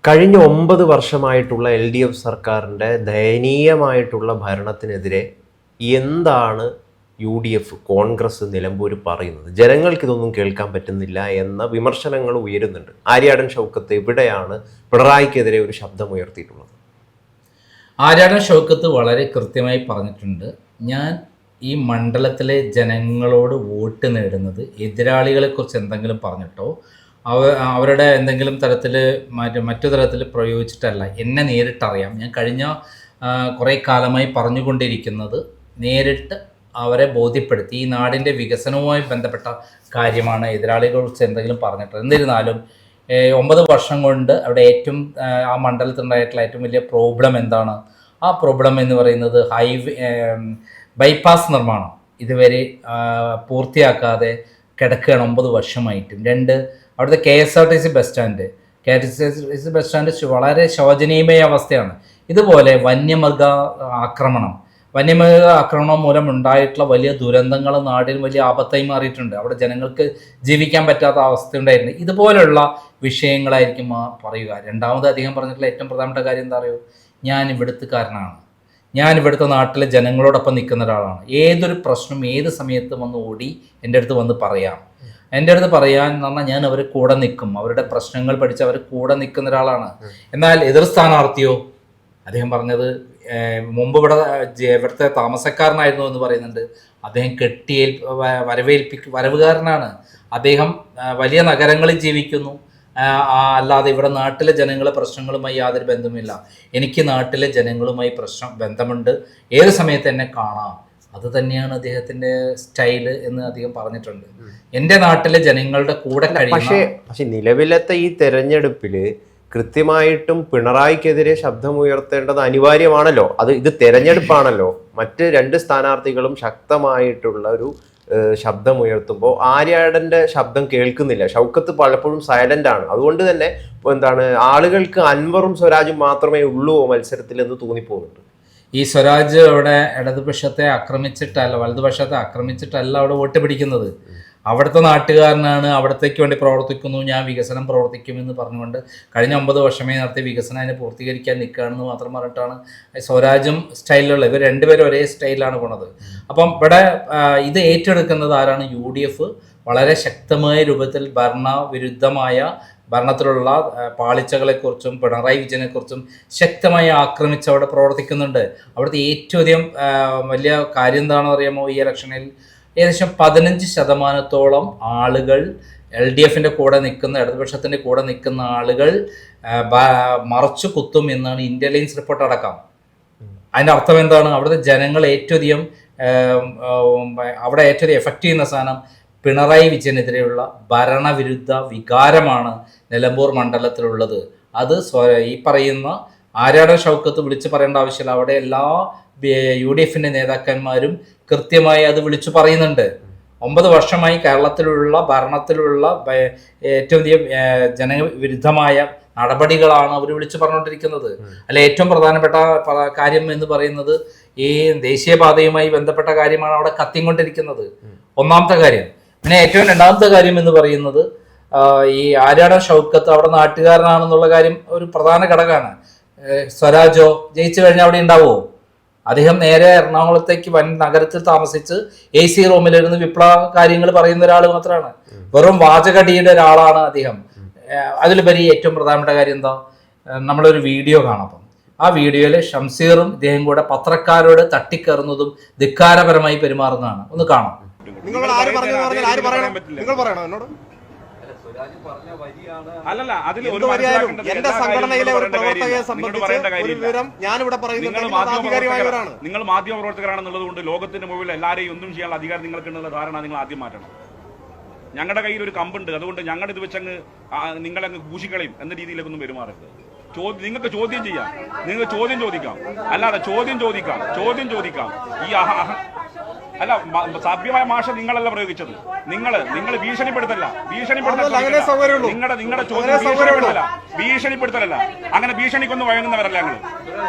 കഴിഞ്ഞ 9 വർഷമായിട്ടുള്ള LDF സർക്കാരിൻ്റെ ദയനീയമായിട്ടുള്ള ഭരണത്തിനെതിരെ എന്താണ് UDF കോൺഗ്രസ് നിലമ്പൂർ പറയുന്നത്? ജനങ്ങൾക്കിതൊന്നും കേൾക്കാൻ പറ്റുന്നില്ല എന്ന വിമർശനങ്ങൾ ഉയരുന്നുണ്ട്. ആര്യാടൻ ഷൗക്കത്ത് എവിടെയാണ് പിണറായിക്കെതിരെ ഒരു ശബ്ദമുയർത്തിയിട്ടുള്ളത്? ആര്യാടൻ ഷൗക്കത്ത് വളരെ കൃത്യമായി പറഞ്ഞിട്ടുണ്ട്, ഞാൻ ഈ മണ്ഡലത്തിലെ ജനങ്ങളോട് വോട്ട് നേടുന്നത് എതിരാളികളെക്കുറിച്ച് എന്തെങ്കിലും പറഞ്ഞിട്ടോ അവരുടെ എന്തെങ്കിലും തരത്തിൽ മറ്റു തരത്തിൽ പ്രയോഗിച്ചിട്ടല്ല. എന്നെ നേരിട്ടറിയാം. ഞാൻ കഴിഞ്ഞ കുറേ കാലമായി പറഞ്ഞുകൊണ്ടിരിക്കുന്നത് നേരിട്ട് അവരെ ബോധ്യപ്പെടുത്തി ഈ നാടിൻ്റെ വികസനവുമായി ബന്ധപ്പെട്ട കാര്യമാണ്. എതിരാളികളെക്കുറിച്ച് എന്തെങ്കിലും പറഞ്ഞിട്ട് എന്നിരുന്നാലും 9 വർഷം കൊണ്ട് അവിടെ ആ മണ്ഡലത്തിലുണ്ടായിട്ടുള്ള ഏറ്റവും വലിയ പ്രോബ്ലം എന്താണ്? ആ പ്രോബ്ലം എന്ന് പറയുന്നത് ബൈപ്പാസ് നിർമ്മാണം ഇതുവരെ പൂർത്തിയാക്കാതെ കിടക്കുകയാണ് 9 വർഷമായിട്ടും. 2, അവിടുത്തെ KSRTC ബസ് സ്റ്റാൻഡ് വളരെ ശോചനീയമായ അവസ്ഥയാണ്. ഇതുപോലെ വന്യമൃഗ ആക്രമണം മൂലം ഉണ്ടായിട്ടുള്ള വലിയ ദുരന്തങ്ങൾ നാടിന് വലിയ ആപത്തായി മാറിയിട്ടുണ്ട്. അവിടെ ജനങ്ങൾക്ക് ജീവിക്കാൻ പറ്റാത്ത അവസ്ഥ ഉണ്ടായിരുന്നു. ഇതുപോലുള്ള വിഷയങ്ങളായിരിക്കും പറയുക. രണ്ടാമത് അദ്ദേഹം പറഞ്ഞിട്ടുള്ള ഏറ്റവും പ്രധാനപ്പെട്ട കാര്യം എന്താ പറയുക? ഞാൻ ഇവിടുത്തുകാരനാണ്, ഞാൻ ഇവിടുത്തെ നാട്ടിലെ ജനങ്ങളോടൊപ്പം നിൽക്കുന്ന ഒരാളാണ്. ഏതൊരു പ്രശ്നം ഏത് സമയത്തും വന്ന് ഓടി എൻ്റെ അടുത്ത് വന്ന് പറയാം. എൻ്റെ അടുത്ത് പറയാൻ എന്ന് പറഞ്ഞാൽ ഞാൻ അവരെ കൂടെ നിൽക്കും. അവരുടെ പ്രശ്നങ്ങൾ പഠിച്ച് അവർ കൂടെ നിൽക്കുന്ന ഒരാളാണ്. എന്നാൽ എതിർ സ്ഥാനാർത്ഥിയോ? അദ്ദേഹം പറഞ്ഞത് മുമ്പ് ഇവിടുത്തെ താമസക്കാരനായിരുന്നു എന്ന് പറയുന്നുണ്ട്. അദ്ദേഹം വരവുകാരനാണ്. അദ്ദേഹം വലിയ നഗരങ്ങളിൽ ജീവിക്കുന്നു, അല്ലാതെ ഇവിടെ നാട്ടിലെ ജനങ്ങളെ പ്രശ്നങ്ങളുമായി യാതൊരു ബന്ധവുമില്ല. എനിക്ക് നാട്ടിലെ ജനങ്ങളുമായി ബന്ധമുണ്ട്, ഏത് സമയത്ത് എന്നെ കാണാം. അത് തന്നെയാണ് അദ്ദേഹത്തിന്റെ സ്റ്റൈല് എന്ന് അദ്ദേഹം പറഞ്ഞിട്ടുണ്ട്. എൻ്റെ നാട്ടിലെ ജനങ്ങളുടെ കൂടെ പക്ഷേ നിലവിലത്തെ ഈ തെരഞ്ഞെടുപ്പില് കൃത്യമായിട്ടും പിണറായിക്കെതിരെ ശബ്ദമുയർത്തേണ്ടത് അനിവാര്യമാണല്ലോ. ഇത് തെരഞ്ഞെടുപ്പാണല്ലോ. മറ്റ് 2 സ്ഥാനാർത്ഥികളും ശക്തമായിട്ടുള്ള ഒരു ശബ്ദമുയർത്തുമ്പോൾ ആര്യാടൻ്റെ ശബ്ദം കേൾക്കുന്നില്ല. ഷൗക്കത്ത് പലപ്പോഴും സൈലന്റ് ആണ്. അതുകൊണ്ട് തന്നെ ആളുകൾക്ക് അൻവറും സ്വരാജും മാത്രമേ ഉള്ളൂ മത്സരത്തിൽ എന്ന് തോന്നിപ്പോകുന്നുണ്ട്. ഈ സ്വരാജ് അവിടെ വലതുപക്ഷത്തെ ആക്രമിച്ചിട്ടല്ല അവിടെ വോട്ട് പിടിക്കുന്നത്. അവിടുത്തെ നാട്ടുകാരനാണ്, അവിടത്തേക്ക് വേണ്ടി പ്രവർത്തിക്കുന്നു, ഞാൻ വികസനം പ്രവർത്തിക്കുമെന്ന് പറഞ്ഞുകൊണ്ട് കഴിഞ്ഞ 9 വർഷമേ നടത്തിയ വികസനം അതിനെ പൂർത്തീകരിക്കാൻ നിൽക്കുകയാണെന്ന് മാത്രം പറഞ്ഞിട്ടാണ് സ്വരാജും സ്റ്റൈലിലുള്ള ഇവർ രണ്ടുപേരും ഒരേ സ്റ്റൈലിലാണ് പോണത്. അപ്പം ഇവിടെ ഇത് ഏറ്റെടുക്കുന്നത് ആരാണ്? UDF വളരെ ശക്തമായ രൂപത്തിൽ ഭരണത്തിലുള്ള പാളിച്ചകളെക്കുറിച്ചും പിണറായി വിജയനെക്കുറിച്ചും ശക്തമായി ആക്രമിച്ച് അവിടെ പ്രവർത്തിക്കുന്നുണ്ട്. അവിടുത്തെ ഏറ്റവും അധികം വലിയ കാര്യം എന്താണെന്ന് അറിയാമോ? ഈ ഇലക്ഷനിൽ ഏകദേശം 15% ആളുകൾ LDFിൻ്റെ കൂടെ നിൽക്കുന്ന, ഇടതുപക്ഷത്തിൻ്റെ കൂടെ നിൽക്കുന്ന ആളുകൾ മറച്ചു കുത്തും എന്നാണ് ഇന്റലിജൻസ് റിപ്പോർട്ട് അടക്കം. അതിൻ്റെ അർത്ഥം എന്താണ്? അവിടുത്തെ ജനങ്ങൾ ഏറ്റവും എഫക്റ്റ് ചെയ്യുന്ന സാധനം പിണറായി വിജയനെതിരെയുള്ള ഭരണവിരുദ്ധ വികാരമാണ് നിലമ്പൂർ മണ്ഡലത്തിലുള്ളത്. അത് ഈ പറയുന്ന ആര്യാടൻ ഷൗക്കത്ത് വിളിച്ചു പറയേണ്ട ആവശ്യമില്ല. അവിടെ എല്ലാ UDFിൻ്റെ നേതാക്കന്മാരും കൃത്യമായി അത് വിളിച്ചു പറയുന്നുണ്ട്. 9 വർഷമായി കേരളത്തിലുള്ള ഭരണത്തിലുള്ള ഏറ്റവും അധികം ജനവിരുദ്ധമായ നടപടികളാണ് അവർ വിളിച്ചു പറഞ്ഞുകൊണ്ടിരിക്കുന്നത്. അല്ല, ഏറ്റവും പ്രധാനപ്പെട്ട കാര്യം എന്ന് പറയുന്നത് ഈ ദേശീയപാതയുമായി ബന്ധപ്പെട്ട കാര്യമാണ് അവിടെ കത്തിക്കൊണ്ടിരിക്കുന്നത്. ഒന്നാമത്തെ കാര്യം. പിന്നെ രണ്ടാമത്തെ കാര്യം എന്ന് പറയുന്നത് ഈ ആര്യാടൻ ഷൗക്കത്ത് അവിടെ നാട്ടുകാരനാണെന്നുള്ള കാര്യം ഒരു പ്രധാന ഘടകമാണ്. സ്വരാജോ ജയിച്ചു കഴിഞ്ഞാൽ അവിടെ ഉണ്ടാവുമോ? അദ്ദേഹം നേരെ എറണാകുളത്തേക്ക് വൻ നഗരത്തിൽ താമസിച്ച് AC റൂമിലിരുന്ന് വിപ്ലവ കാര്യങ്ങൾ പറയുന്ന ഒരാൾ മാത്രമാണ്. വെറും വാചകടിയുടെ ഒരാളാണ് അദ്ദേഹം. അതിലുപരി ഏറ്റവും പ്രധാനപ്പെട്ട കാര്യം എന്താ? നമ്മളൊരു വീഡിയോ കാണാം. ആ വീഡിയോയിൽ ഷംസീറും ഇദ്ദേഹം കൂടെ പത്രക്കാരോട് തട്ടിക്കയറുന്നതും ധിക്കാരപരമായി പെരുമാറുന്നതാണ്. ഒന്ന് കാണാം. അല്ലല്ല, അതിൽ എന്റെ സംഘടനയിലെ ഒരു പ്രവർത്തകയെ സംബന്ധിച്ച് ഒരു വിവരം ഞാനിവിടെ പറയുന്നത് നിങ്ങൾ മാധ്യമ പ്രവർത്തകരാണെന്നുള്ളത് കൊണ്ട് ലോകത്തിന്റെ മുകളിൽ എല്ലാവരെയും ഒന്നും ചെയ്യാനുള്ള അധികാരം നിങ്ങൾക്കുള്ള ധാരണ നിങ്ങൾ ആദ്യം മാറ്റണം. ഞങ്ങളുടെ കയ്യിൽ ഒരു കമ്പുണ്ട്, അതുകൊണ്ട് ഞങ്ങളുടെ ഇത് വെച്ചങ്ങ് നിങ്ങളങ്ങ് ഭൂഷിക്കളയും എന്ന രീതിയിലേക്കൊന്നും പെരുമാറരുത്. നിങ്ങൾക്ക് ചോദ്യം ചെയ്യാം, നിങ്ങൾക്ക് ചോദ്യം ചോദിക്കാം, അല്ലാതെ ചോദ്യം ചോദിക്കാം. ഈ അല്ല, സഭ്യമായ ഭാഷ നിങ്ങളല്ല പ്രയോഗിച്ചത്. നിങ്ങൾ ഭീഷണിപ്പെടുത്തല്ല. നിങ്ങളുടെ ചോദ്യം ഭീഷണിപ്പെടുത്തലല്ല. അങ്ങനെ ഭീഷണിക്കൊന്നും വഴങ്ങുന്നവരല്ല ഞങ്ങൾ.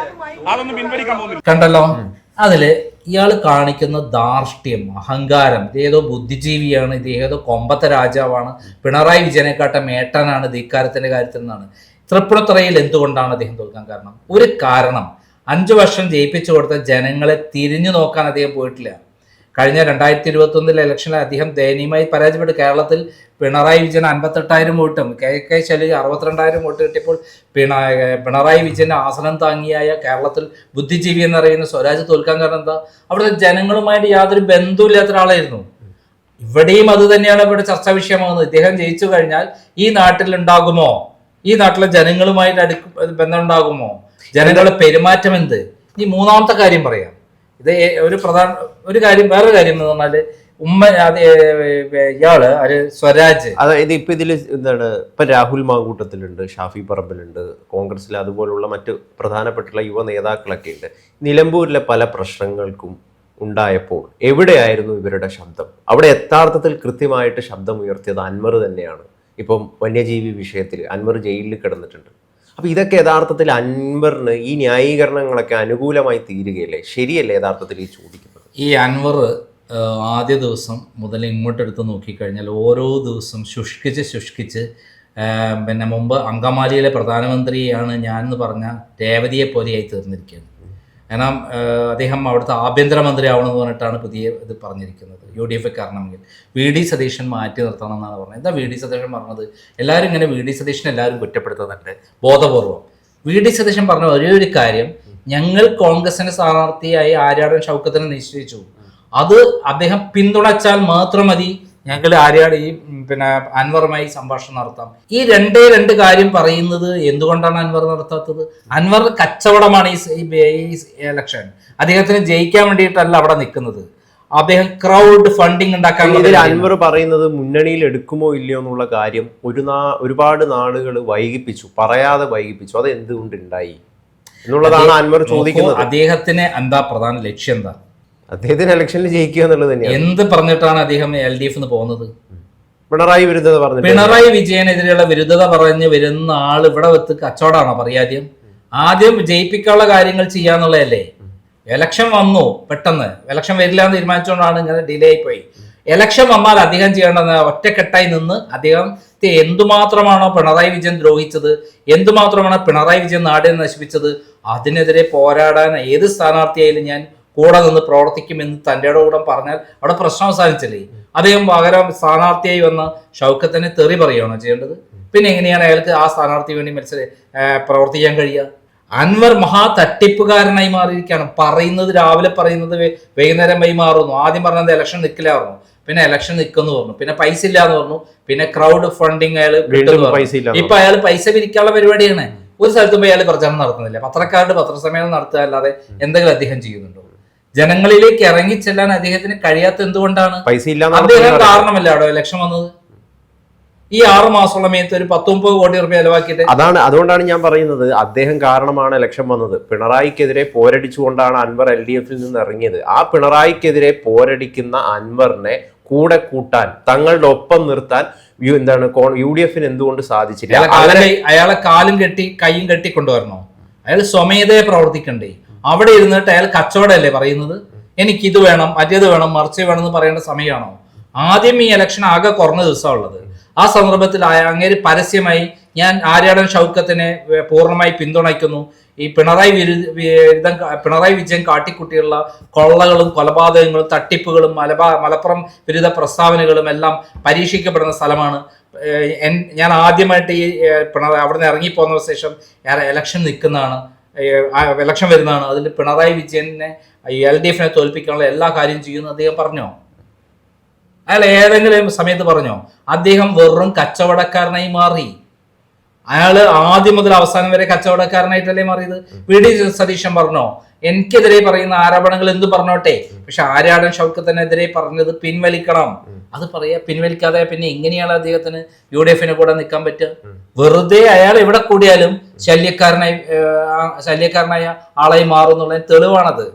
അതൊന്നും പിൻവലിക്കാൻ പോകുന്നില്ല. കണ്ടല്ലോ, അതില് ഇയാൾ കാണിക്കുന്ന ധാർഷ്ട്യം, അഹങ്കാരം. ഇതേതോ ബുദ്ധിജീവിയാണ്, ഇത് ഏതോ കൊമ്പത്തെ രാജാവാണ്, പിണറായി വിജയനെക്കാട്ട മേട്ടനാണ് ധിക്കാരത്തിന്റെ കാര്യത്തിൽ നിന്നാണ്. തൃപ്പൂണിത്തുറയിൽ എന്തുകൊണ്ടാണ് അദ്ദേഹം തോൽക്കാൻ കാരണം? ഒരു കാരണം, 5 വർഷം ജയിപ്പിച്ചു കൊടുത്ത ജനങ്ങളെ തിരിഞ്ഞു നോക്കാൻ അദ്ദേഹം പോയിട്ടില്ല. കഴിഞ്ഞ 2021 ഇലക്ഷനിൽ അദ്ദേഹം ദയനീയമായി പരാജയപ്പെട്ടു. കേരളത്തിൽ പിണറായി വിജയൻ 58,000 വോട്ടും കെ ശൈലജ 62,000 വോട്ട് കിട്ടിയപ്പോൾ പിണറായി വിജയന്റെ ആസനം താങ്ങിയായ കേരളത്തിൽ ബുദ്ധിജീവി എന്നറിയുന്ന സ്വരാജ് തോൽക്കാൻ കാരണം എന്താ? അവിടുത്തെ ജനങ്ങളുമായിട്ട് യാതൊരു ബന്ധമില്ലാത്ത ഒരാളായിരുന്നു. ഇവിടെയും അത് തന്നെയാണ് ഇവിടെ ചർച്ചാ വിഷയമാകുന്നത്. ഇദ്ദേഹം ജയിച്ചു കഴിഞ്ഞാൽ ഈ നാട്ടിൽ ഉണ്ടാകുമോ, ഈ നാട്ടിലെ ജനങ്ങളുമായിട്ട് ബന്ധം ഉണ്ടാകുമോ, ജനങ്ങളുടെ പെരുമാറ്റം എന്ത്? ഇനി മൂന്നാമത്തെ കാര്യം പറയാം. ഇത് വേറൊരു കാര്യം എന്ന് പറഞ്ഞാല് ഇയാള് സ്വരാജ്, അതായത് ഇപ്പൊ ഇതിൽ എന്താണ്, ഇപ്പൊ രാഹുൽ മാങ്കൂട്ടത്തിലുണ്ട്, ഷാഫി പറമ്പിലുണ്ട്, കോൺഗ്രസിൽ അതുപോലുള്ള മറ്റ് പ്രധാനപ്പെട്ടുള്ള യുവ നേതാക്കളൊക്കെ ഉണ്ട്. നിലമ്പൂരിലെ പല പ്രശ്നങ്ങൾക്കും ഉണ്ടായപ്പോൾ എവിടെയായിരുന്നു ഇവരുടെ ശബ്ദം? അവിടെ യഥാർത്ഥത്തിൽ കൃത്യമായിട്ട് ശബ്ദം ഉയർത്തിയത് അൻവർ തന്നെയാണ്. ഇപ്പം വന്യജീവി വിഷയത്തിൽ അൻവർ ജയിലിൽ കിടന്നിട്ടുണ്ട്. അപ്പൊ ഇതൊക്കെ യഥാർത്ഥത്തിൽ അൻവറിന് ഈ ന്യായീകരണങ്ങളൊക്കെ അനുകൂലമായി തീരുകയല്ലേ? ശരിയല്ലേ യഥാർത്ഥത്തിൽ ഈ ചോദിക്കുന്നത്? ഈ അൻവർ ആദ്യ ദിവസം മുതൽ ഇങ്ങോട്ടെടുത്ത് നോക്കിക്കഴിഞ്ഞാൽ ഓരോ ദിവസം ശുഷ്കിച്ച് പിന്നെ മുമ്പ് അങ്കമാലിയിലെ പ്രധാനമന്ത്രിയാണ് ഞാൻ എന്ന് പറഞ്ഞ രേവതിയെ പോലെയായി തീർന്നിരിക്കുകയാണ്. കാരണം അദ്ദേഹം അവിടുത്തെ ആഭ്യന്തരമന്ത്രി ആവണമെന്ന് പറഞ്ഞിട്ടാണ് പുതിയ ഇത് പറഞ്ഞിരിക്കുന്നത്. UDF കാരണമെങ്കിൽ VD സതീശൻ മാറ്റി നിർത്തണം എന്നാണ് പറഞ്ഞത്. എന്താ VD സതീശൻ പറഞ്ഞത്? എല്ലാവരും ഇങ്ങനെ VD സതീശൻ എല്ലാവരും കുറ്റപ്പെടുത്തുന്നുണ്ട് ബോധപൂർവം. VD സതീശൻ പറഞ്ഞ ഒരേ ഒരു കാര്യം, ഞങ്ങൾ കോൺഗ്രസിന്റെ സ്ഥാനാർത്ഥിയായി ആര്യാടൻ ഷൗക്കത്തിനെ നിശ്ചയിച്ചു, അത് അദ്ദേഹം പിന്തുണച്ചാൽ മാത്രം മതി ഞങ്ങൾ പിന്നെ അൻവറുമായി സംഭാഷണം നടത്താം. ഈ രണ്ട് കാര്യം പറയുന്നത് എന്തുകൊണ്ടാണ് അൻവർ നടത്താത്തത്? അൻവർ കച്ചവടമാണ് ഈ ഇലക്ഷൻ. അദ്ദേഹത്തിന് ജയിക്കാൻ വേണ്ടിയിട്ടല്ല അവിടെ നിൽക്കുന്നത്. അദ്ദേഹം ക്രൗഡ് ഫണ്ടിങ് ഉണ്ടാക്കാൻ. അൻവർ പറയുന്നത് മുന്നണിയിൽ എടുക്കുമോ ഇല്ലയോ എന്നുള്ള കാര്യം ഒരുപാട് നാളുകൾ പറയാതെ വൈകിപ്പിച്ചു. അത് എന്തുകൊണ്ട് ഉണ്ടായി എന്നുള്ളതാണ് അൻവർ ചോദിക്കുന്നത്. അദ്ദേഹത്തിന് എന്താ പ്രധാന ലക്ഷ്യം? എന്താ അദ്ദേഹത്തിന് ഇലക്ഷനിൽ ജയിക്കുക എന്നുള്ളത് തന്നെയാണ്. എന്ത് പറഞ്ഞിട്ടാണ് അദ്ദേഹം LDF പോകുന്നത്? പിണറായി വിരുദ്ധത പറഞ്ഞു. പിണറായി വിജയനെതിരെയുള്ള വിരുദ്ധത പറഞ്ഞ് വരുന്ന ആൾ ഇവിടെ വെത്ത് കച്ചവടമാണോ പറയാദ്യം? ആദ്യം ജയിപ്പിക്കാനുള്ള കാര്യങ്ങൾ ചെയ്യാന്നുള്ളതല്ലേ? ഇലക്ഷൻ വന്നു, പെട്ടെന്ന് ഇലക്ഷൻ വരില്ല എന്ന് തീരുമാനിച്ചുകൊണ്ടാണ് ഇങ്ങനെ ഡിലേ ആയിപ്പോയി. ഇലക്ഷൻ വന്നാൽ അദ്ദേഹം ചെയ്യേണ്ടത് ഒറ്റക്കെട്ടായി നിന്ന് അദ്ദേഹത്തെ എന്തുമാത്രമാണോ പിണറായി വിജയൻ ദ്രോഹിച്ചത്, എന്തുമാത്രമാണോ പിണറായി വിജയൻ നാടിനെ നശിപ്പിച്ചത്, അതിനെതിരെ പോരാടാൻ ഏത് സ്ഥാനാർത്ഥിയായാലും ഞാൻ കൂടെ നിന്ന് പ്രവർത്തിക്കുമെന്ന് തൻ്റെ കൂടെ പറഞ്ഞാൽ അവിടെ പ്രശ്നം അവസാനിച്ചില്ലേ? അദ്ദേഹം പകരം സ്ഥാനാർത്ഥിയായി വന്ന ഷൗക്കത്തിനെ തെറി പറയുകയാണോ ചെയ്യേണ്ടത്? പിന്നെ എങ്ങനെയാണ് അയാൾക്ക് ആ സ്ഥാനാർത്ഥി വേണ്ടി പ്രവർത്തിക്കാൻ കഴിയുക? അൻവർ മഹാ തട്ടിപ്പുകാരനായി മാറിയിരിക്കുകയാണ്. പറയുന്നത് രാവിലെ പറയുന്നത് വൈകുന്നേരം വൈ മാറുന്നു. ആദ്യം പറഞ്ഞത് ഇലക്ഷൻ നിൽക്കില്ലായിരുന്നു, പിന്നെ ഇലക്ഷൻ നിൽക്കുന്നു പറഞ്ഞു, പിന്നെ പൈസ ഇല്ലാന്ന് പറഞ്ഞു, പിന്നെ ക്രൗഡ് ഫണ്ടിങ് അയാൾ ഇപ്പൊ അയാൾ പൈസ പിരിക്കാനുള്ള പരിപാടിയാണ്. ഒരു സ്ഥലത്തും അയാൾ പ്രചരണം നടത്തുന്നില്ല. പത്രക്കാരുടെ പത്രസമ്മേളനം നടത്തുക അല്ലാതെ എന്തെങ്കിലും അദ്ദേഹം ചെയ്യുന്നുണ്ടോ? ജനങ്ങളിലേക്ക് ഇറങ്ങിച്ചെല്ലാൻ അദ്ദേഹത്തിന് കഴിയാത്ത എന്തുകൊണ്ടാണ്? അദ്ദേഹം കാരണമല്ല അവിടെ ഇലക്ഷൻ വന്നത്. ഈ 6 മാസമുള്ള മേത്ത് ഒരു 10-30 കോടി രൂപ ചെലവാക്കിയിട്ട് അതുകൊണ്ടാണ് ഞാൻ പറയുന്നത് അദ്ദേഹം കാരണമാണ് ഇലക്ഷൻ വന്നത്. പിണറായിക്കെതിരെ പോരടിച്ചുകൊണ്ടാണ് അൻവർ LDF നിന്ന് ഇറങ്ങിയത്. ആ പിണറായിക്കെതിരെ പോരടിക്കുന്ന അൻവറിനെ കൂടെ കൂട്ടാൻ, തങ്ങളുടെ ഒപ്പം നിർത്താൻ UDF എന്തുകൊണ്ട് സാധിച്ചില്ല? അയാളെ കാലും കെട്ടി കൈയും കെട്ടി കൊണ്ടുവരണോ? അയാൾ സ്വമേധയെ പ്രവർത്തിക്കണ്ടേ? അവിടെ ഇരുന്നിട്ട് അയാൾ കച്ചവടമല്ലേ പറയുന്നത്? എനിക്കിത് വേണം, മറ്റേത് വേണം, മറിച്ച് വേണം എന്ന് പറയേണ്ട സമയമാണോ? ആദ്യം ഈ ഇലക്ഷൻ ആകെ കുറഞ്ഞ ദിവസമുള്ളത്. ആ സന്ദർഭത്തിൽ അങ്ങേര് പരസ്യമായി ഞാൻ ആര്യാടൻ ഷൗക്കത്തിനെ പൂർണ്ണമായി പിന്തുണയ്ക്കുന്നു, ഈ പിണറായി വിജയൻ കാട്ടിക്കുട്ടിയുള്ള കൊള്ളകളും കൊലപാതകങ്ങളും തട്ടിപ്പുകളും മലപ്പുറം വിരുദ്ധ പ്രസ്താവനകളും എല്ലാം പരീക്ഷിക്കപ്പെടുന്ന സ്ഥലമാണ്, ഞാൻ ആദ്യമായിട്ട് ഈ അവിടുന്ന് ഇറങ്ങിപ്പോന്ന ശേഷം ഇലക്ഷൻ നിൽക്കുന്നതാണ്, ഇലക്ഷൻ വരുന്നതാണ്, അതിൽ പിണറായി വിജയനെ LDF തോൽപ്പിക്കാനുള്ള എല്ലാ കാര്യവും ചെയ്യുമെന്ന് അദ്ദേഹം പറഞ്ഞോ? അയാൾ ഏതെങ്കിലും സമയത്ത് പറഞ്ഞോ? അദ്ദേഹം വെറും കച്ചവടക്കാരനായി മാറി. അയാൾ ആദ്യം മുതൽ അവസാനം വരെ കച്ചവടക്കാരനായിട്ടല്ലേ മാറിയത്? VD സതീശൻ പറഞ്ഞോ എനിക്കെതിരെ പറയുന്ന ആരോപണങ്ങൾ എന്ത് പറഞ്ഞോട്ടെ, പക്ഷെ ആര്യാടൻ ഷൗക്കത്തിനെതിരെ പറഞ്ഞത് പിൻവലിക്കണം. അത് പിൻവലിക്കാതെ പിന്നെ എങ്ങനെയാണ് അദ്ദേഹത്തിന് UDF കൂടെ നിൽക്കാൻ പറ്റുക? വെറുതെ അയാൾ എവിടെ കൂടിയാലും ശല്യക്കാരനായ ആളായി മാറും എന്നുള്ളതിന് തെളിവാണത്.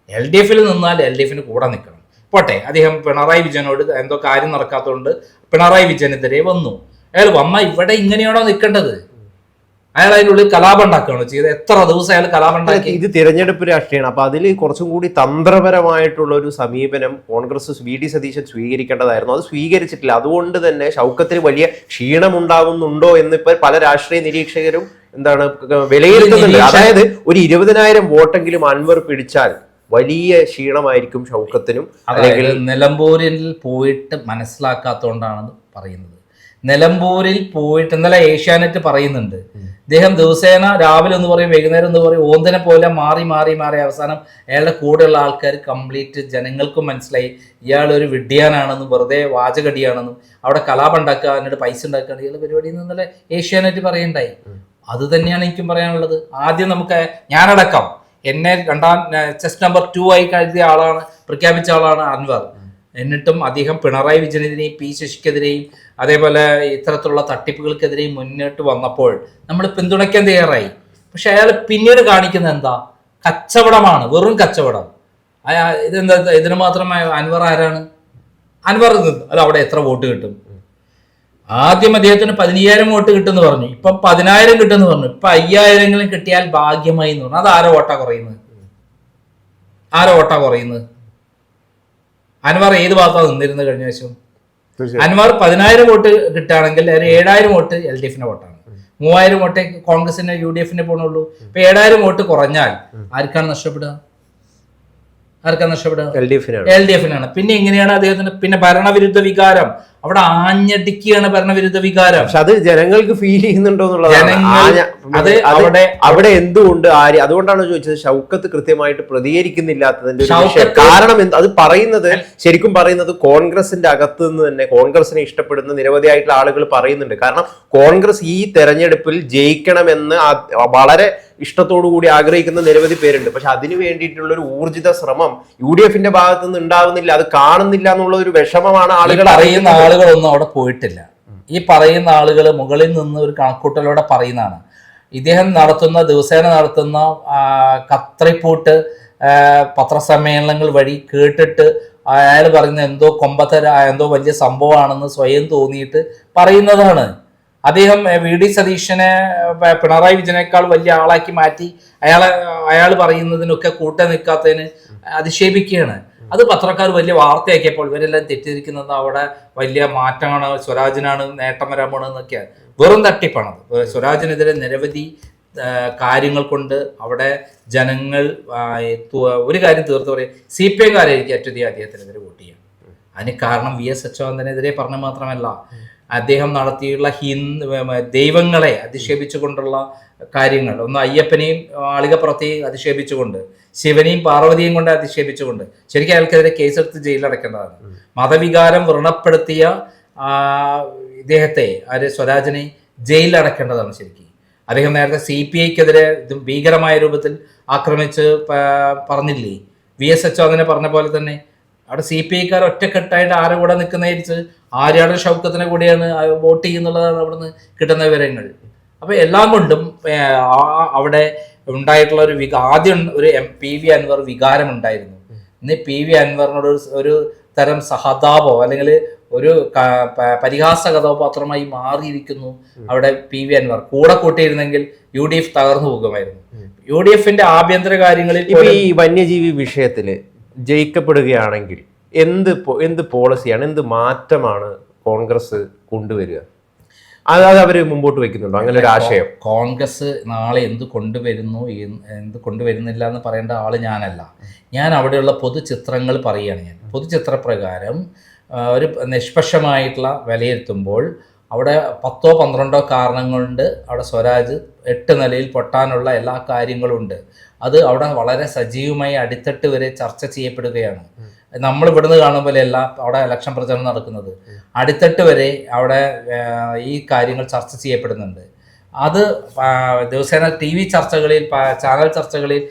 LDF നിന്നാൽ LDF കൂടെ നിൽക്കണം. പോട്ടെ, അദ്ദേഹം പിണറായി വിജയനോട് എന്തോ കാര്യം നടക്കാത്തതുകൊണ്ട് പിണറായി വിജയനെതിരെ വന്നു. അയാൾ വന്നാൽ ഇവിടെ ഇങ്ങനെയാണോ നിൽക്കേണ്ടത്? അയാൾ അതിനുള്ളിൽ കലാപം ഉണ്ടാക്കുകയാണോ ചെയ്തത്? എത്ര ദിവസം അയാൾ കലാപം ഉണ്ടാക്കി? ഇത് തിരഞ്ഞെടുപ്പ് രാഷ്ട്രീയമാണ്. അപ്പൊ അതിൽ കുറച്ചും കൂടി തന്ത്രപരമായിട്ടുള്ള ഒരു സമീപനം കോൺഗ്രസ് VD സതീശൻ സ്വീകരിക്കേണ്ടതായിരുന്നു. അത് സ്വീകരിച്ചിട്ടില്ല. അതുകൊണ്ട് തന്നെ ഷൗക്കത്തിന് വലിയ ക്ഷീണമുണ്ടാകുന്നുണ്ടോ എന്നിപ്പോൾ പല രാഷ്ട്രീയ നിരീക്ഷകരും എന്താണ് വിലയിരുത്തുന്നുണ്ട്. അതായത് ഒരു 20,000 വോട്ടെങ്കിലും അൻവർ പിടിച്ചാൽ വലിയ ക്ഷീണമായിരിക്കും ഷൗക്കത്തിനും. അല്ലെങ്കിൽ നിലമ്പൂരിൽ പോയിട്ട് മനസ്സിലാക്കാത്തോണ്ടാണ് പറയുന്നത്. നിലമ്പൂരിൽ പോയിട്ട് ഇന്നലെ ഏഷ്യാനെറ്റ് പറയുന്നുണ്ട്, ഇദ്ദേഹം ദിവസേന രാവിലെ ഒന്ന് പറയും, വൈകുന്നേരം ഒന്ന് പറയും, ഓന്തിനെ പോലെ മാറി മാറി മാറി അവസാനം അയാളുടെ കൂടെയുള്ള ആൾക്കാർ കംപ്ലീറ്റ് ജനങ്ങൾക്കും മനസ്സിലായി ഇയാൾ ഒരു വിഡ്ഢിയാനാണെന്നും വെറുതെ വാചകടിയാണെന്നും അവിടെ കലാപം ഉണ്ടാക്കുക, എന്നിട്ട് പൈസ ഉണ്ടാക്കുക, ഇയാൾ പരിപാടി ഇന്നലെ ഏഷ്യാനെറ്റ് പറയുണ്ടായി. അത് തന്നെയാണ് എനിക്കും പറയാനുള്ളത്. ആദ്യം നമുക്ക് ഞാനടക്കം എന്നെ ചെസ്റ്റ് നമ്പർ 2 ആയി കരുതിയ ആളാണ്, പ്രഖ്യാപിച്ച ആളാണ് അൻവർ. എന്നിട്ടും അദ്ദേഹം പിണറായി വിജയനെതിരെയും പി ശശിക്കെതിരെയും അതേപോലെ ഇത്തരത്തിലുള്ള തട്ടിപ്പുകൾക്കെതിരെയും മുന്നോട്ട് വന്നപ്പോൾ നമ്മൾ പിന്തുണയ്ക്കാൻ തയ്യാറായി. പക്ഷെ അയാൾ പിന്നീട് കാണിക്കുന്നത് എന്താ? കച്ചവടമാണ്, വെറും കച്ചവടം. ഇതെന്താ? ഇതിന് മാത്രമായ അൻവർ ആരാണ്? അൻവർ അല്ല അവിടെ എത്ര വോട്ട് കിട്ടും? ആദ്യം അദ്ദേഹത്തിന് 15,000 വോട്ട് കിട്ടുമെന്ന് പറഞ്ഞു, ഇപ്പൊ 10,000 കിട്ടുമെന്ന് പറഞ്ഞു, ഇപ്പൊ 5,000 കിട്ടിയാൽ ഭാഗ്യമായി എന്ന് പറഞ്ഞു. അത് ആരോ വോട്ടാ കുറയുന്നത്? ആരോ വോട്ടാ കുറയുന്നത്? അൻവർ ഏത് ഭാഗത്താണ് നിന്നിരുന്നത് കഴിഞ്ഞ ദിവസം? അൻവർ 10,000 വോട്ട് കിട്ടുകയാണെങ്കിൽ ഒരു 7,000 വോട്ട് LDFന്റെ വോട്ടാണ്, 3,000 വോട്ടേ കോൺഗ്രസിന് UDFന് പോണുള്ളൂ. ഇപ്പൊ 7,000 വോട്ട് കുറഞ്ഞാൽ ആർക്കാണ് നഷ്ടപ്പെടുക? ആർക്കാണ് നഷ്ടപ്പെടുക? LDFനാണ്. പിന്നെ എങ്ങനെയാണ് അദ്ദേഹത്തിന് പിന്നെ ഭരണവിരുദ്ധ വികാരം അവിടെ ആഞ്ഞടിക്കുകയാണ്, ഭരണവിരുദ്ധ വികാരം. പക്ഷെ അത് ജനങ്ങൾക്ക് ഫീൽ ചെയ്യുന്നുണ്ടോ എന്നുള്ളതാണ്. അവിടെ എന്തുകൊണ്ട് അതുകൊണ്ടാണ് ചോദിച്ചത്, ഷൗക്കത്ത് കൃത്യമായിട്ട് പ്രതികരിക്കുന്നില്ലാത്തതിന്റെ കാരണം അത് പറയുന്നത് ശരിക്കും പറയുന്നത് കോൺഗ്രസിന്റെ അകത്ത് നിന്ന് തന്നെ കോൺഗ്രസിനെ ഇഷ്ടപ്പെടുന്ന നിരവധിയായിട്ടുള്ള ആളുകൾ പറയുന്നുണ്ട്. കാരണം കോൺഗ്രസ് ഈ തെരഞ്ഞെടുപ്പിൽ ജയിക്കണമെന്ന് വളരെ ഇഷ്ടത്തോടു കൂടി ആഗ്രഹിക്കുന്ന നിരവധി പേരുണ്ട്. പക്ഷെ അതിനു വേണ്ടിയിട്ടുള്ള ഒരു ഊർജിത ശ്രമം UDFന്റെ ഭാഗത്തു നിന്ന് ഉണ്ടാവുന്നില്ല, അത് കാണുന്നില്ല എന്നുള്ള ഒരു വിഷമമാണ് ആളുകൾ അറിയുന്നത്. ആളുകളൊന്നും അവിടെ പോയിട്ടില്ല. ഈ പറയുന്ന ആളുകൾ മുകളിൽ നിന്ന് ഒരു കണക്കൂട്ടലോടെ പറയുന്നതാണ്. ഇദ്ദേഹം ദിവസേന നടത്തുന്ന കത്രിപ്പൂട്ട് പത്രസമ്മേളനങ്ങൾ വഴി കേട്ടിട്ട് അയാൾ പറയുന്ന എന്തോ എന്തോ വലിയ സംഭവമാണെന്ന് സ്വയം തോന്നിയിട്ട് പറയുന്നതാണ്. അദ്ദേഹം VD സതീശനെ പിണറായി വിജയനേക്കാൾ വലിയ ആളാക്കി മാറ്റി അയാൾ പറയുന്നതിനൊക്കെ കൂട്ട നിൽക്കാത്തതിന് അധിക്ഷേപിക്കുകയാണ്. അത് പത്രക്കാർ വലിയ വാർത്തയാക്കിയപ്പോൾ ഇവരെല്ലാം തെറ്റിദ്ധരിക്കുന്നത് അവിടെ വലിയ മാറ്റമാണ്, സ്വരാജിനാണ് നേട്ടം വരാൻ പോണെന്നൊക്കെയാണ്. വെറും തട്ടിപ്പാണത്. സ്വരാജിനെതിരെ നിരവധി കാര്യങ്ങൾ കൊണ്ട് അവിടെ ജനങ്ങൾ ഒരു കാര്യം തീർത്ത് പറയും, CPM കാരായിരിക്കും ഏറ്റവും അധികം അദ്ദേഹത്തിനെതിരെ വോട്ട് ചെയ്യാം. അതിന് കാരണം VS അച്യുതാനന്ദനെതിരെ പറഞ്ഞ മാത്രമല്ല, അദ്ദേഹം നടത്തിയുള്ള ദൈവങ്ങളെ അധിക്ഷേപിച്ചുകൊണ്ടുള്ള കാര്യങ്ങൾ, ഒന്ന് അയ്യപ്പനെയും ആളികപ്പുറത്തെയും അധിക്ഷേപിച്ചുകൊണ്ട്, ശിവനെയും പാർവതിയെയും കൊണ്ട് അധിക്ഷേപിച്ചുകൊണ്ട് ശരിക്കും അയാൾക്കെതിരെ കേസെടുത്ത് ജയിലടക്കേണ്ടതാണ്. മതവികാരം വ്രണപ്പെടുത്തിയ ഇദ്ദേഹത്തെ സ്വരാജിനെ ജയിലിലടക്കേണ്ടതാണ് ശരിക്കും. അദ്ദേഹം നേരത്തെ CPIക്കെതിരെ ഭീകരമായ രൂപത്തിൽ ആക്രമിച്ച് പറഞ്ഞില്ലേ? VS അച്യുതാനന്ദനെ പറഞ്ഞ പോലെ തന്നെ അവിടെ CPIക്കാർ ഒറ്റക്കെട്ടായിട്ട് ആരെ കൂടെ നിൽക്കുന്നതിരിച്ച് ആര്യാട് ഷൗക്കത്തിനെ കൂടെയാണ് വോട്ട് ചെയ്യുന്നുള്ളതാണ് അവിടുന്ന് കിട്ടുന്ന വിവരങ്ങൾ. അപ്പൊ എല്ലാം കൊണ്ടും അവിടെ ഉണ്ടായിട്ടുള്ള ആദ്യം ഒരു PV അൻവർ വികാരം ഉണ്ടായിരുന്നു. ഇന്ന് PV അൻവറിനോട് ഒരു തരം സഹതാപോ അല്ലെങ്കിൽ ഒരു പരിഹാസ കഥാപാത്രമായി മാറിയിരിക്കുന്നു അവിടെ PV അൻവർ. കൂടെ കൂട്ടിയിരുന്നെങ്കിൽ UDF തകർന്നു പോകുമായിരുന്നു. UDFന്റെ ആഭ്യന്തര കാര്യങ്ങളിൽ ഇപ്പൊ ഈ വന്യജീവി വിഷയത്തില് ജയിക്കപ്പെടുകയാണെങ്കിൽ എന്ത് പോളിസിയാണ്, എന്ത് മാറ്റമാണ് കോൺഗ്രസ് കൊണ്ടുവരിക? അത് അവർ മുമ്പോട്ട് വെക്കുന്നുണ്ടോ അങ്ങനെ ഒരു ആശയം? കോൺഗ്രസ് നാളെ എന്ത് കൊണ്ടുവരുന്നില്ല എന്ന് പറയേണ്ട ആള് ഞാനല്ല. ഞാൻ അവിടെയുള്ള പൊതുചിത്രങ്ങൾ പറയുകയാണ്. ഞാൻ പൊതുചിത്രപ്രകാരം ഒരു നിഷ്പക്ഷമായിട്ടുള്ള വിലയിരുത്തുമ്പോൾ അവിടെ 10-12 കാരണങ്ങൾ കൊണ്ട് അവിടെ സ്വരാജ് 8 നിലയിൽ പൊട്ടാനുള്ള എല്ലാ കാര്യങ്ങളും ഉണ്ട്. അത് അവിടെ വളരെ സജീവമായി അടിത്തട്ട് വരെ ചർച്ച ചെയ്യപ്പെടുകയാണ്. നമ്മൾ ഇവിടുന്ന് കാണുമ്പോഴല്ല അവിടെ ഇലക്ഷൻ പ്രചരണം നടക്കുന്നത്. അടിത്തട്ട് വരെ അവിടെ ഈ കാര്യങ്ങൾ ചർച്ച ചെയ്യപ്പെടുന്നുണ്ട്. അത് ദിവസേന TV ചർച്ചകളിൽ, ചാനൽ ചർച്ചകളിൽ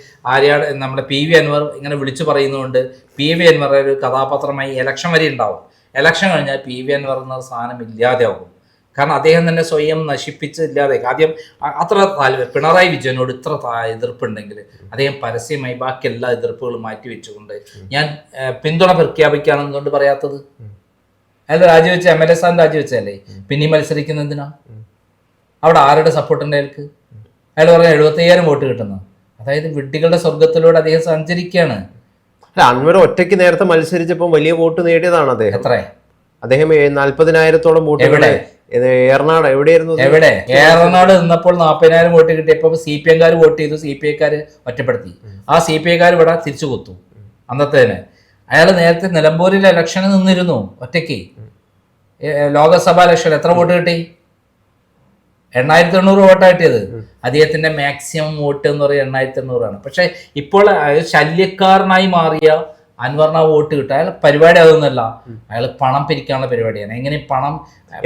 നമ്മുടെ PV അൻവർ ഇങ്ങനെ വിളിച്ചു പറയുന്നതുകൊണ്ട് PV അൻവർ ഒരു കഥാപാത്രമായി ഇലക്ഷൻ വരെ ഉണ്ടാവും. ഇലക്ഷൻ കഴിഞ്ഞാൽ PV അൻവർ എന്ന സാധനം ഇല്ലാതെയാകും. കാരണം അദ്ദേഹം തന്നെ സ്വയം നശിപ്പിച്ച് ഇല്ലാതെ ആദ്യം അത്ര പിണറായി വിജയനോട് ഇത്ര എതിർപ്പുണ്ടെങ്കിൽ അദ്ദേഹം പരസ്യമായി ബാക്കി എല്ലാ എതിർപ്പുകളും മാറ്റിവെച്ചുകൊണ്ട് ഞാൻ പിന്തുണ പ്രഖ്യാപിക്കുകയാണെന്നുകൊണ്ട് പറയാത്തത്. അയാൾ രാജിവെച്ച MLA സ്ഥാനം രാജിവെച്ചല്ലേ, പിന്നെയും മത്സരിക്കുന്ന എന്തിനാ? അവിടെ ആരുടെ സപ്പോർട്ടുണ്ട് അയാൾക്ക്? അയാൾ പറഞ്ഞ 75,000 വോട്ട് കിട്ടുന്നു. അതായത് വിഡ്ഢികളുടെ സ്വർഗത്തിലൂടെ അദ്ദേഹം സഞ്ചരിക്കുകയാണ്. അൻവർ ഒറ്റയ്ക്ക് നേരത്തെ മത്സരിച്ചപ്പോൾ വലിയ വോട്ട് നേടിയതാണ് അദ്ദേഹം. എത്ര? അദ്ദേഹം 40,000-ഓളം വോട്ടുകൾ ഏറനാട് എവിടെയായിരുന്നു? എവിടെ? ഏറനാട് നിന്നപ്പോൾ 40,000 വോട്ട് കിട്ടിയപ്പോൾ CPM-കാർ വോട്ട് ചെയ്തു, CPI-ക്കാർ ഒറ്റപ്പെടുത്തി. ആ CPI-ക്കാർ ഇവിടെ തിരിച്ചു കൊത്തു അന്നത്തേന്. അയാൾ നേരത്തെ നിലമ്പൂരിലെ ഇലക്ഷന് നിന്നിരുന്നു ഒറ്റയ്ക്ക്. ലോകസഭാ ഇലക്ഷൻ എത്ര വോട്ട് കിട്ടി? 8,800 വോട്ടാണ് കിട്ടിയത്. അദ്ദേഹത്തിന്റെ മാക്സിമം വോട്ട് എന്ന് പറയുന്നത് 8,800 ആണ്. പക്ഷെ ഇപ്പോൾ ശല്യക്കാരനായി മാറിയ അൻവറിന് വോട്ട് കിട്ടുക. അയാൾ പരിപാടി അതൊന്നുമല്ല, അയാൾ പണം പിരിക്കാനുള്ള പരിപാടിയാണ്. എങ്ങനെ പണം?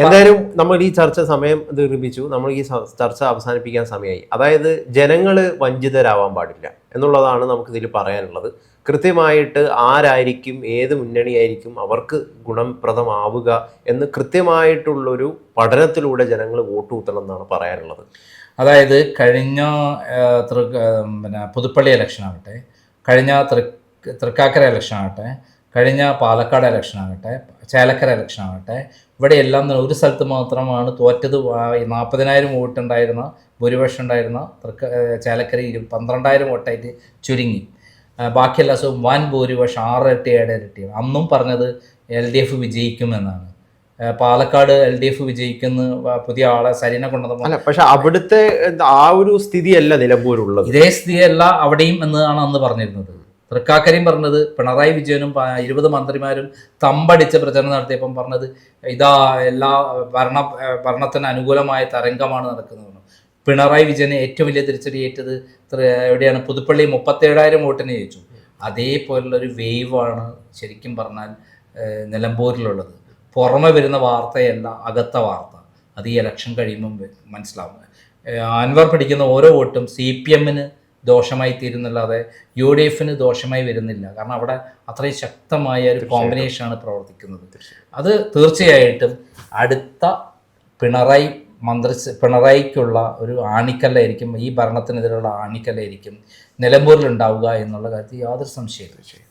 എന്തായാലും നമ്മൾ ഈ ചർച്ച സമയം ദീർഘിപ്പിച്ചു. നമ്മൾ ഈ ചർച്ച അവസാനിപ്പിക്കാൻ സമയമായി. അതായത് ജനങ്ങൾ വഞ്ചിതരാവാൻ പാടില്ല എന്നുള്ളതാണ് നമുക്ക് ഇതിൽ പറയാനുള്ളത്. കൃത്യമായിട്ട് ആരായിരിക്കും, ഏത് മുന്നണിയായിരിക്കും അവർക്ക് ഗുണപ്രദമാവുക എന്ന് കൃത്യമായിട്ടുള്ളൊരു പഠനത്തിലൂടെ ജനങ്ങൾ വോട്ട് കുത്തണം എന്നാണ് പറയാനുള്ളത്. അതായത് കഴിഞ്ഞ പുതുപ്പള്ളി ഇലക്ഷൻ ആകട്ടെ, കഴിഞ്ഞ തൃക്കാക്കര ഇലക്ഷൻ ആകട്ടെ, കഴിഞ്ഞ പാലക്കാട് ഇലക്ഷൻ ആകട്ടെ, ചേലക്കര ഇലക്ഷൻ ആകട്ടെ, ഇവിടെയെല്ലാം ഒരു സ്ഥലത്ത് മാത്രമാണ് തോറ്റത്. 40,000 വോട്ട് ഉണ്ടായിരുന്ന ഭൂരിപക്ഷം ഉണ്ടായിരുന്ന ചേലക്കര 12,000 വോട്ടായിട്ട് ചുരുങ്ങി. ബാക്കി എല്ലാ ദിവസവും വൻ ഭൂരിപക്ഷം 6 ഇരട്ടി 7 ഇരട്ടിയാണ്. അന്നും പറഞ്ഞത് LDF വിജയിക്കുമെന്നാണ്. പാലക്കാട് LDF വിജയിക്കുന്ന പുതിയ ആളെ സരീനെ കൊണ്ടുവന്ന. പക്ഷെ അവിടുത്തെ ആ ഒരു സ്ഥിതിയല്ല നിലമ്പൂരുള്ളത്. ഇതേ സ്ഥിതിയല്ല അവിടെയും എന്നാണ് അന്ന് പറഞ്ഞിരുന്നത്. തൃക്കാക്കരയും പറഞ്ഞത് പിണറായി വിജയനും 20 മന്ത്രിമാരും തമ്പടിച്ച് പ്രചരണം നടത്തിയപ്പം പറഞ്ഞത് ഇതാ എല്ലാ ഭരണത്തിന് അനുകൂലമായ തരംഗമാണ് നടക്കുന്നത്. പിണറായി വിജയന് ഏറ്റവും വലിയ തിരിച്ചടിയേറ്റത് എവിടെയാണ്? പുതുപ്പള്ളി 37,000 വോട്ടിന് ജയിച്ചു. അതേപോലുള്ളൊരു വേവാണ് ശരിക്കും പറഞ്ഞാൽ നിലമ്പൂരിലുള്ളത്. പുറമെ വരുന്ന വാർത്തയല്ല, അകത്ത വാർത്ത. അത് ഈ ഇലക്ഷൻ കഴിയുമ്പം മനസ്സിലാവും. അൻവർ പിടിക്കുന്ന ഓരോ വോട്ടും CPM-ന് ദോഷമായി തീരുന്നല്ലാതെ UDF-ന് ദോഷമായി വരുന്നില്ല. കാരണം അവിടെ അത്രയും ശക്തമായ ഒരു കോമ്പിനേഷനാണ് പ്രവർത്തിക്കുന്നത്. അത് തീർച്ചയായിട്ടും അടുത്ത പിണറായിക്കുള്ള ഒരു ആണിക്കല്ലായിരിക്കും, ഈ ഭരണത്തിനെതിരെയുള്ള ആണിക്കല്ലായിരിക്കും നിലമ്പൂരിലുണ്ടാവുക എന്നുള്ള കാര്യത്തിൽ യാതൊരു സംശയമില്ല.